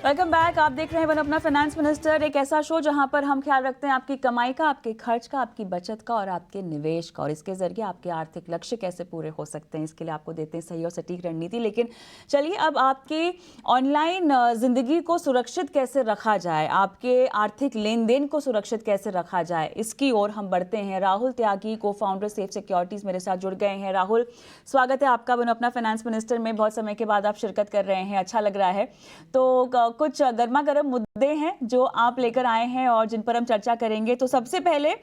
Welcome back. आप देख रहे हैं वन अपना फाइनेंस मिनिस्टर, एक ऐसा शो जहां पर हम ख्याल रखते हैं आपकी कमाई का, आपके खर्च का, आपकी बचत का और आपके निवेश का, और इसके जरिए आपके आर्थिक लक्ष्य कैसे पूरे हो सकते हैं, इसके लिए आपको देते हैं सही और सटीक रणनीति। लेकिन चलिए अब आपकी ऑनलाइन जिंदगी को सुरक्षित कैसे रखा जाए, आपके आर्थिक लेन देन को सुरक्षित कैसे रखा जाए, इसकी ओर हम बढ़ते हैं। राहुल त्यागी, को फाउंडर सेफ सिक्योरिटीज, मेरे साथ जुड़ गए हैं। राहुल, स्वागत है आपका वन अपना फाइनेंस मिनिस्टर में। बहुत समय के बाद आप शिरकत कर रहे हैं, अच्छा लग रहा है। तो कुछ गर्मा गर्म मुद्दे हैं जो आप लेकर आए हैं और जिन पर हम चर्चा करेंगे। तो सबसे पहले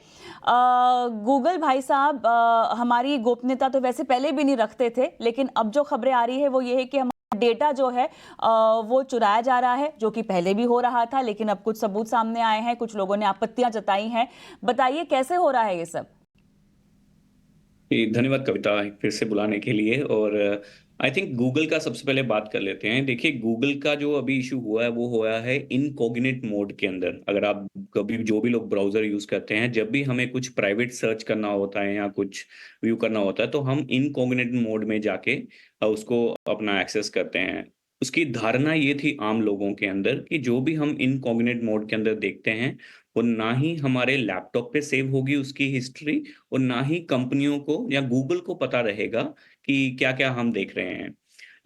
गूगल भाई साहब, हमारी गोपनीयता तो वैसे पहले भी नहीं रखते थे, लेकिन अब जो खबरें आ रही है वो ये है कि हमारा डेटा जो है वो चुराया जा रहा है, जो कि पहले भी हो रहा था, लेकिन अब कुछ सबूत सामने आए हैं, कुछ लोगों ने आपत्तियां जताई हैं। बताइए कैसे हो रहा है ये सब। धन्यवाद कविता, फिर से बुलाने के लिए। और आई थिंक गूगल का सबसे पहले बात कर लेते हैं। देखिए, गूगल का जो अभी इशू हुआ है वो हुआ है इनकॉग्निट मोड के अंदर। अगर आप कभी, जो भी लोग ब्राउजर यूज करते हैं, जब भी हमें कुछ प्राइवेट सर्च करना होता है या कुछ व्यू करना होता है, तो हम इनकॉग्निट मोड में जाके उसको अपना एक्सेस करते हैं। उसकी धारणा ये थी आम लोगों के अंदर कि जो भी हम इनकॉग्निट मोड के अंदर देखते हैं, वो ना ही हमारे लैपटॉप पे सेव होगी उसकी हिस्ट्री, और ना ही कंपनियों को या गूगल को पता रहेगा कि क्या-क्या हम देख रहे हैं।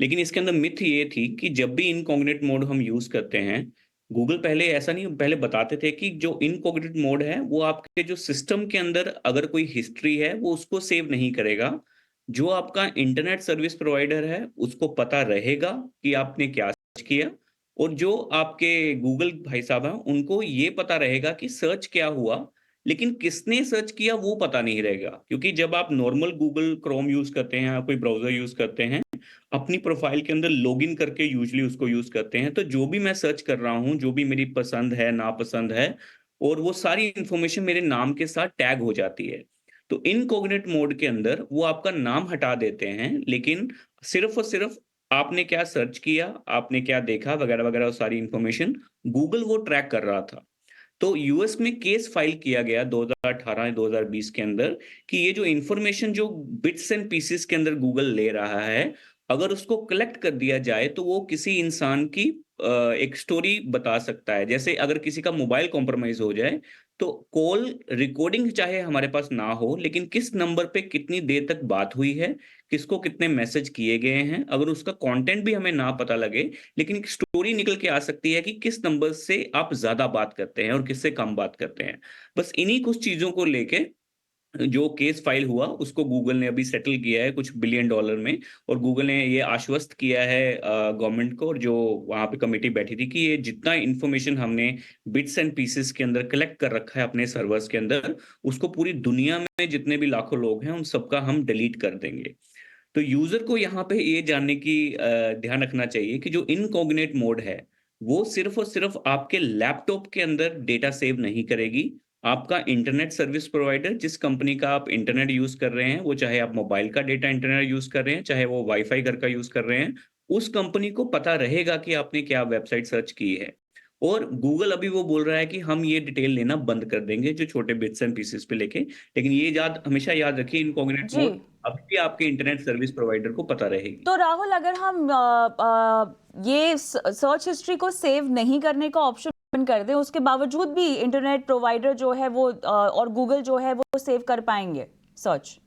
लेकिन इसके अंदर मिथ ये थी कि जब भी इनकॉग्निट मोड हम यूज़ करते हैं, गूगल पहले ऐसा नहीं, पहले बताते थे कि जो इनकॉग्निट मोड है, वो आपके जो सिस्टम के अंदर अगर कोई हिस्ट्री है, वो उसको सेव नहीं करेगा। जो आपका इंटरनेट सर्विस प्रोवाइडर है, उसको पता रहेगा कि आपने क्या सर्च किया, और जो आपके गूगल भाई साहब हैं, उनको ये पता रहेगा कि सर्च क्या हुआ, लेकिन किसने सर्च किया वो पता नहीं रहेगा। क्योंकि जब आप नॉर्मल गूगल क्रोम यूज़ करते हैं या कोई ब्राउज़र यूज़ करते हैं, अपनी प्रोफ़ाइल के अंदर लॉगिन करके यूजुअली उसको यूज़ करते हैं। तो जो भी मैं सर्च कर रहा हूँ, जो भी मेरी पसंद है, नापसंद है, और वो सारी इन्फॉर्मेशन मेरे नाम के साथ टैग हो जाती है। तो इनकॉग्निट मोड के अंदर वो आपका नाम हटा देते हैं, लेकिन सिर्फ़ और सिर्फ़ आपने क्या सर्च किया, आपने क्या देखा, वगैरह-वगैरह, वो सारी इन्फॉर्मेशन गूगल वो ट्रैक कर रहा था। तो यूएस में केस फाइल किया गया 2018-2020 के अंदर कि ये जो इन्फॉर्मेशन जो बिट्स एंड पीसेस के अंदर गूगल ले रहा है, अगर उसको कलेक्ट कर दिया जाए तो वो किसी इंसान की एक स्टोरी बता सकता है। जैसे अगर किसी का मोबाइल कॉम्प्रोमाइज़ हो जाए, तो कॉल रिकॉर्डिंग चाहे हमारे पास ना हो, लेकिन किस नंबर पे कितनी देर तक बात हुई है, किसको कितने मैसेज किए गए हैं, अगर उसका कंटेंट भी हमें ना पता लगे, लेकिन एक स्टोरी निकल के आ सकती है कि किस नंबर से आप ज़्यादा बात करते हैं और किससे कम बात करते हैं। बस इन्हीं कुछ चीज़ों को लेके जो केस फाइल हुआ, उसको गूगल ने अभी सेटल किया है कुछ बिलियन डॉलर में, और गूगल ने ये आश्वस्त किया है गवर्नमेंट को, और जो वहाँ पे कमिटी बैठी थी, कि ये जितना इन्फॉर्मेशन हमने बिट्स एंड पीसेस के अंदर कलेक्ट कर रखा है अपने सर्वर्स के अंदर, उसको पूरी दुनिया में जितने भी लाखों लोग हैं, उन सबका हम डिलीट कर देंगे। तो यूज़र को यहाँ पे ये जानने की ध्यान रखना चाहिए कि जो इनकॉग्निट मोड है, वो सिर्फ़ और सिर्फ़ आपके लैपटॉप के अंदर डेटा सेव नहीं करेगी। आपका इंटरनेट सर्विस प्रोवाइडर, जिस कंपनी का आप इंटरनेट यूज़ कर रहे हैं, वो चाहे आप मोबाइल का डेटा इंटरनेट यूज़ कर रहे हैं, चाहे वो वाईफ़ाई घर का यूज़ कर रहे हैं, उस कंपनी को पता रहेगा कि आपने क्या वेबसाइट सर्च की है। और गूगल अभी वो बोल रहा है कि हम ये डिटेल लेना बंद कर देंगे, जो छोटे बिट्स एंड पीसेस पे लेके। लेकिन ये हमेशा याद रखिए, इनकॉग्निट जी। मोड अभी भी आपके इंटरनेट सर्विस प्रोवाइडर को पता रहेगी। तो राहुल, अगर हम ये सर्च हिस्ट्री को सेव नहीं करने का ऑप्शन ओपन कर दें, उसके बावजूद भी इंटरनेट प्रोवाइडर जो है वो और गूगल जो है वो सेव कर पाएंगे सर्च।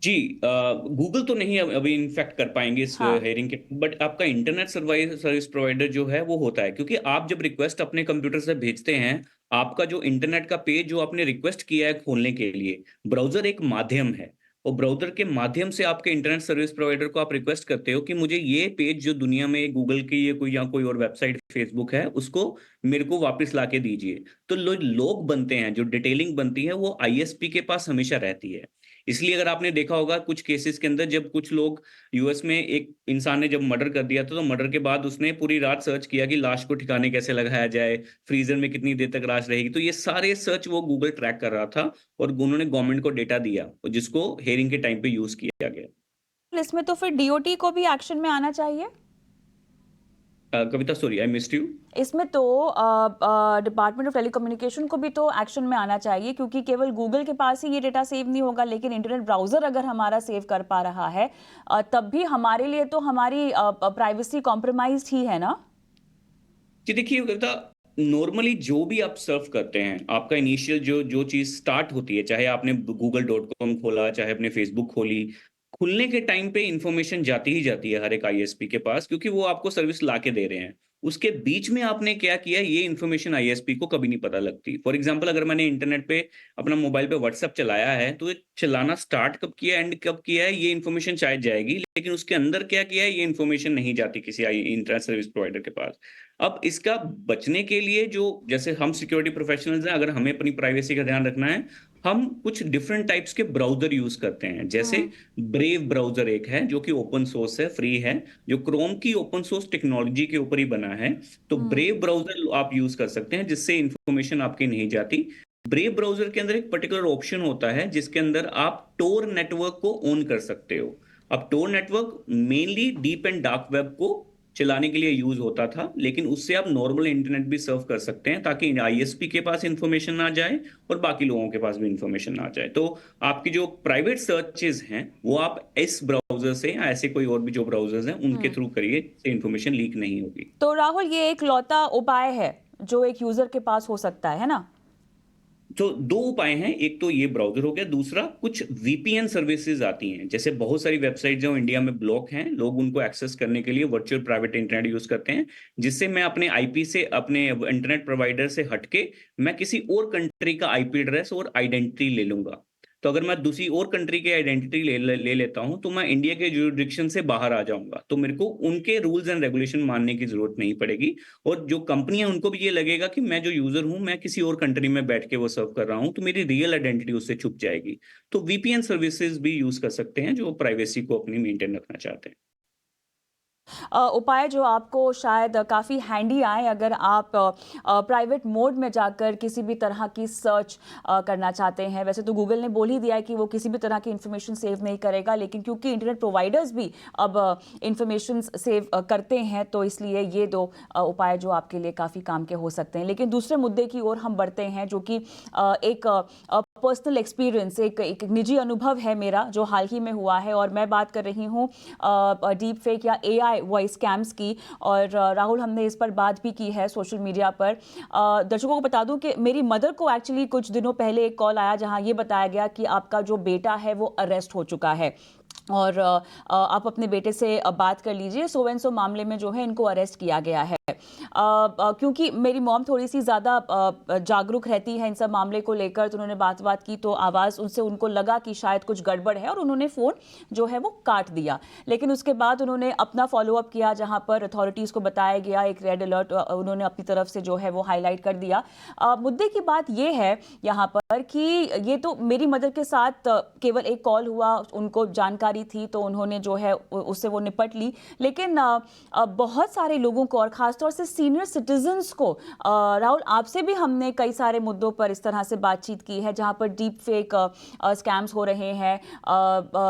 जी, गूगल तो नहीं अभी इन्फेक्ट कर पाएँगे इस हाँ। हेयरिंग के, बट आपका इंटरनेट सर्विस प्रोवाइडर जो है वो होता है। क्योंकि आप जब रिक्वेस्ट अपने कंप्यूटर से भेजते हैं, आपका जो इंटरनेट का पेज जो आपने रिक्वेस्ट किया है खोलने के लिए, ब्राउज़र एक माध्यम है, और ब्राउज़र के माध्यम से आपके इंटरनेट सर्विस प्रोवाइडर को आप रिक्वेस्ट करते हो कि मुझे ये पेज जो दुनिया में गूगल की, ये कोई या कोई और वेबसाइट, फेसबुक है, उसको मेरे को वापस ला के दीजिए। तो लोग बनते हैं, जो डिटेलिंग बनती है, वो आईएसपी के पास हमेशा रहती है। इसलिए अगर आपने देखा होगा कुछ केसेस के अंदर, जब कुछ लोग, यूएस में एक इंसान ने जब मर्डर कर दिया था, तो मर्डर के बाद उसने पूरी रात सर्च किया कि लाश को ठिकाने कैसे लगाया जाए, फ्रीज़र में कितनी देर तक लाश रहेगी। तो ये सारे सर्च वो गूगल ट्रैक कर रहा था, और उन्होंने गवर्नमेंट को डेटा दिया, और जिसको हेयरिंग के टाइम पे यूज़ किया गया। इसमें तो फिर डीओटी को भी एक्शन में आना चाहिए। कविता, सॉरी आई मिस्ड यू। इसमें तो डिपार्टमेंट ऑफ टेलीकम्युनिकेशन को भी तो एक्शन में आना चाहिए, क्योंकि केवल गूगल के पास ही ये डेटा सेव नहीं होगा, लेकिन इंटरनेट ब्राउज़र अगर हमारा सेव कर पा रहा है, तब भी हमारे लिए तो हमारी प्राइवेसी कॉम्प्रोमाइज्ड ही है ना। जी देखिए, नॉर्मली जो भी आप सर्फ करते हैं, आपका इनिशियल जो जो चीज़ स्टार्ट होती है, चाहे आपने google.com खोला, चाहे आपने फेसबुक खोली, खुलने के टाइम पे इन्फॉर्मेशन जाती ही जाती है हर एक आईएसपी के पास, क्योंकि वो आपको सर्विस ला के दे रहे हैं। उसके बीच में आपने क्या किया, ये इन्फॉर्मेशन आईएसपी को कभी नहीं पता लगती। फॉर एग्ज़ाम्पल, अगर मैंने इंटरनेट पे अपना मोबाइल पे व्हाट्सएप चलाया है, तो ये चलाना स्टार्ट कब किया, एंड कब किया है, ये इन्फॉर्मेशन शायद जाएगी, लेकिन उसके अंदर क्या किया है, ये इन्फॉर्मेशन नहीं जाती किसी इंटरनेट सर्विस प्रोवाइडर के पास। अब इसका बचने के लिए, जो जैसे हम सिक्योरिटी प्रोफेशनल्स हैं, अगर हमें अपनी प्राइवेसी का ध्यान रखना है, हम कुछ डिफरेंट टाइप्स के ब्राउज़र यूज़ करते हैं। जैसे हुँ, ब्रेव ब्राउज़र एक है, जो कि ओपन सोर्स है, फ्री है, जो क्रोम की ओपन सोर्स टेक्नोलॉजी के ऊपर ही बना है। तो हुँ, ब्रेव ब्राउज़र आप यूज़ कर सकते हैं, जिससे इन्फॉर्मेशन आपकी नहीं जाती। ब्रेव ब्राउज़र के अंदर एक पर्टिकुलर ऑप्शन होता है, जिसके अंदर आप टोर नेटवर्क को ऑन कर सकते हो। अब Tor network mainly deep and dark web को चलाने के लिए यूज़ होता था, लेकिन उससे आप नॉर्मल इंटरनेट भी सर्व कर सकते हैं, ताकि आईएसपी के पास इन्फॉर्मेशन ना जाए और बाकी लोगों के पास भी इन्फॉर्मेशन ना जाए। तो आपकी जो प्राइवेट सर्चेज़ हैं, वो आप इस ब्राउज़र से या ऐसे कोई और भी जो ब्राउज़र्स हैं, उनके हुँ। थ्रू करिए, जिससे इन्फॉर्मेशन लीक नहीं होगी। तो राहुल, ये एक लौता उपाय है, जो एक यूज़र के पास हो सकता है ना? तो 2 उपाय हैं, एक तो ये ब्राउज़र हो गया, दूसरा कुछ वीपीएन सर्विसेज़ आती हैं। जैसे बहुत सारी वेबसाइट जो इंडिया में ब्लॉक हैं, लोग उनको एक्सेस करने के लिए वर्चुअल प्राइवेट इंटरनेट यूज़ करते हैं, जिससे मैं अपने आईपी से, अपने इंटरनेट प्रोवाइडर से हट के, मैं किसी और कंट्री का आईपी एड्रेस और आइडेंटिटी ले लूँगा। तो अगर मैं दूसरी और कंट्री की आइडेंटिटी ले लेता हूँ, तो मैं इंडिया के ज्यूरिसडिक्शन से बाहर आ जाऊँगा। तो मेरे को उनके रूल्स एंड रेगुलेशन मानने की ज़रूरत नहीं पड़ेगी, और जो कंपनी है, उनको भी ये लगेगा कि मैं जो यूज़र हूँ, मैं किसी और कंट्री में बैठ के वो सर्व कर रहा हूँ, तो मेरी रियल आइडेंटिटी उससे छुप जाएगी। तो वीपीएन सर्विसेज़ भी यूज़ कर सकते हैं, जो प्राइवेसी को अपनी मेंटेन रखना चाहते हैं। उपाय जो आपको शायद काफ़ी हैंडी आए अगर आप प्राइवेट मोड में जाकर किसी भी तरह की सर्च करना चाहते हैं। वैसे तो गूगल ने बोल ही दिया है कि वो किसी भी तरह की इन्फॉर्मेशन सेव नहीं करेगा, लेकिन क्योंकि इंटरनेट प्रोवाइडर्स भी अब इन्फॉर्मेशन सेव करते हैं, तो इसलिए ये दो उपाय जो आपके लिए काफ़ी काम के हो सकते हैं। लेकिन दूसरे मुद्दे की ओर हम बढ़ते हैं, जो कि एक पर्सनल एक्सपीरियंस, एक निजी अनुभव है मेरा, जो हाल ही में हुआ है, और मैं बात कर रही हूँ डीप फेक या एआई वॉइस स्कैम्स की। और राहुल, हमने इस पर बात भी की है सोशल मीडिया पर। दर्शकों को बता दूं कि मेरी मदर को एक्चुअली कुछ दिनों पहले एक कॉल आया, जहां ये बताया गया कि आपका जो बेटा है वो अरेस्ट हो चुका है, और आप अपने बेटे से बात कर लीजिए, सो एंड सो मामले में जो है इनको अरेस्ट किया गया है। क्योंकि मेरी मॉम थोड़ी सी ज़्यादा जागरूक रहती है इन सब मामले को लेकर, तो उन्होंने बात की तो आवाज़ उनसे, उनको लगा कि शायद कुछ गड़बड़ है, और उन्होंने फ़ोन जो है वो काट दिया। लेकिन उसके बाद उन्होंने अपना फॉलोअप किया, जहां पर अथॉरिटीज़ को बताया गया, एक रेड अलर्ट उन्होंने अपनी तरफ से जो है वो हाईलाइट कर दिया। मुद्दे की बात ये है यहाँ पर कि ये तो मेरी मदर के साथ केवल एक कॉल हुआ, उनको जानकारी थी तो उन्होंने जो है उससे वो निपट ली। लेकिन बहुत सारे लोगों को, और ख़ासतौर से सीनियर सिटीजन्स को, राहुल, आपसे भी हमने कई सारे मुद्दों पर इस तरह से बातचीत की है, जहां पर डीप फेक स्कैम्स हो रहे हैं।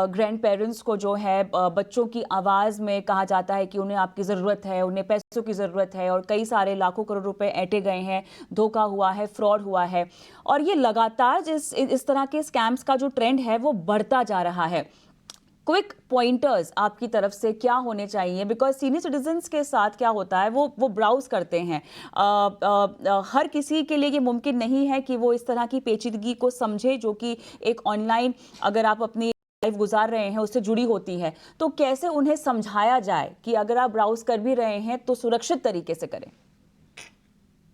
ग्रैंड पेरेंट्स को जो है बच्चों की आवाज़ में कहा जाता है कि उन्हें आपकी ज़रूरत है, उन्हें पैसों की ज़रूरत है, और कई सारे लाखों करोड़ रुपए ऐंठे गए हैं, धोखा हुआ है, फ्रॉड हुआ है। और ये लगातार इस तरह के स्कैम्स का जो ट्रेंड है वो बढ़ता जा रहा है। क्विक पॉइंटर्स आपकी तरफ से क्या होने चाहिए, बिकॉज सीनियर सिटीजन्स के साथ क्या होता है, वो ब्राउज करते हैं। हर किसी के लिए ये मुमकिन नहीं है कि वो इस तरह की पेचीदगी को समझे, जो कि एक ऑनलाइन, अगर आप अपनी लाइफ गुजार रहे हैं, उससे जुड़ी होती है। तो कैसे उन्हें समझाया जाए कि अगर आप ब्राउज कर भी रहे हैं तो सुरक्षित तरीके से करें?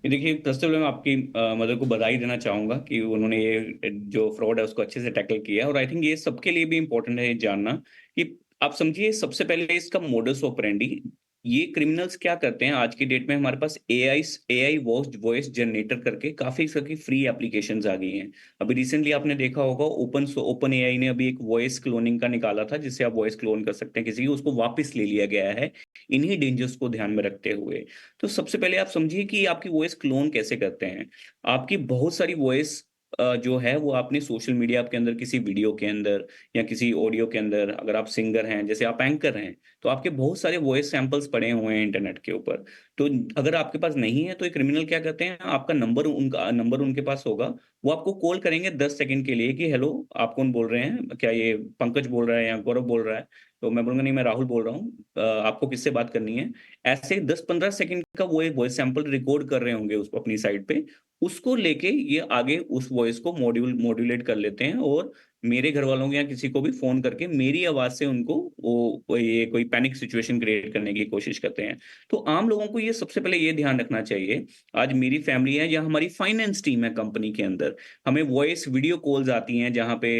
ये देखिए, फर्स्ट ऑफ ऑल मैं आपकी मदर को बधाई देना चाहूँगा कि उन्होंने ये जो फ्रॉड है उसको अच्छे से टैकल किया है, और आई थिंक ये सबके लिए भी इम्पोर्टेंट है ये जानना कि आप समझिए, सबसे पहले इसका मोडस ऑपरेंडी, ये क्रिमिनल्स क्या करते हैं आज की डेट में, हमारे पास एआई वॉइस जनरेटर करके काफ़ी सारी फ्री एप्लीकेशंस आ गई हैं। अभी रिसेंटली आपने देखा होगा, ओपन एआई ने अभी एक वॉइस क्लोनिंग का निकाला था, जिससे आप वॉइस क्लोन कर सकते हैं किसी की, उसको वापस ले लिया गया है, इन्हीं डेंजर्स को ध्यान में रखते हुए। तो सबसे पहले आप समझिए कि आपकी वॉइस क्लोन कैसे करते हैं। आपकी बहुत सारी वॉइस जो है वो आपने सोशल मीडिया के अंदर किसी वीडियो के अंदर या किसी ऑडियो के अंदर, अगर आप सिंगर हैं, जैसे आप एंकर हैं, तो आपके बहुत सारे वॉइस सैंपल्स पड़े हुए हैं इंटरनेट के ऊपर। तो अगर आपके पास नहीं है तो ये क्रिमिनल क्या करते हैं, आपका नंबर उनके पास होगा, वो आपको कॉल करेंगे 10 सेकंड के लिए कि हेलो, आप कौन बोल रहे हैं? क्या ये पंकज बोल रहा है या गौरव बोल रहा है? तो मैं बोलूँगा नहीं, मैं राहुल बोल रहा हूँ। आपको किससे बात करनी है? ऐसे 10-15 सेकंड का वो एक वॉइस सैंपल रिकॉर्ड कर रहे होंगे उसको अपनी साइड पे। उसको लेके ये आगे उस वॉइस को मॉड्यूलेट कर लेते हैं और मेरे घरवालों को या किसी को भी फ़ोन करके मेरी आवाज़ से उनको कोई पैनिक सिचुएशन क्रिएट करने की कोशिश करते हैं। तो आम लोगों को ये सबसे पहले ये ध्यान रखना चाहिए, आज मेरी फैमिली है या हमारी फाइनेंस टीम है कंपनी के अंदर, हमें वॉइस वीडियो कॉल्स आती हैं जहाँ पे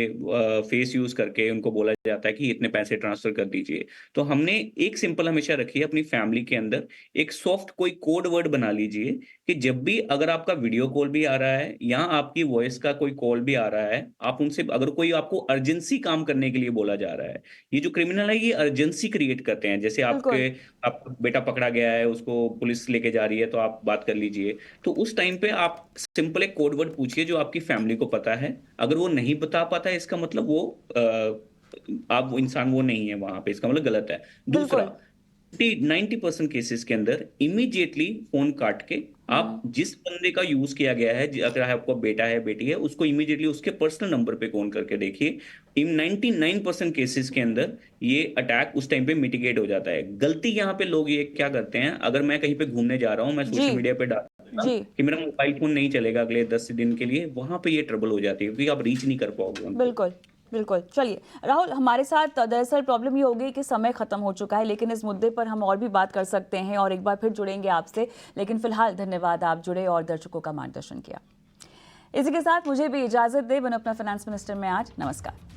फेस यूज़ करके उनको बोला जाता है कि इतने पैसे ट्रांसफ़र कर दीजिए। तो हमने एक सिंपल हमेशा रखी है अपनी फैमिली के अंदर, एक सॉफ्ट कोई कोड वर्ड बना लीजिए कि जब भी अगर आपका वीडियो कॉल भी आ रहा है या आपकी वॉइस का कोई कॉल भी आ रहा है, आप उनसे अगर कोई आपको अर्जेंसी काम करने के लिए बोला जा रहा है, ये जो क्रिमिनल है ये अर्जेंसी क्रिएट करते हैं। जैसे बिल्कुल, आपका बेटा पकड़ा गया है, उसको पुलिस लेके जा रही है तो आप बात कर लीजिए। तो उस टाइम पे आप सिंपल एक कोड वर्ड पूछिए जो आपकी फैमिली को पता है। अगर वो नहीं बता पाता है इसका मतलब आप वो इंसान वो नहीं है वहाँ पे, इसका मतलब गलत है। दूसरा, बिल्कुल। 90% केसेस के अंदर इमीडिएटली फ़ोन काट के आप हुँ, जिस बंदे का यूज़ किया गया है, अगर आपका बेटा है, बेटी है, उसको इमीडिएटली उसके पर्सनल नंबर पे फ़ोन करके देखिए। इन 99% केसेस के अंदर ये अटैक उस टाइम पे मिटिगेट हो जाता है। गलती यहाँ पे लोग ये क्या करते हैं, अगर मैं कहीं पे घूमने जा रहा हूँ, मैं जी, सोशल मीडिया पे डाल देता जी। हूँ कि मेरा मोबाइल फ़ोन नहीं चलेगा अगले 10 दिन के लिए, वहाँ पे ये ट्रबल हो जाती है क्योंकि आप रीच नहीं कर पाओगे उनको। बिल्कुल, बिल्कुल। चलिए, राहुल हमारे साथ दरअसल प्रॉब्लम ये हो गई कि समय ख़त्म हो चुका है, लेकिन इस मुद्दे पर हम और भी बात कर सकते हैं और एक बार फिर जुड़ेंगे आपसे। लेकिन फ़िलहाल धन्यवाद, आप जुड़े और दर्शकों का मार्गदर्शन किया। इसी के साथ मुझे भी इजाज़त दें, बनो अपना फाइनेंस मिनिस्टर में आज। नमस्कार।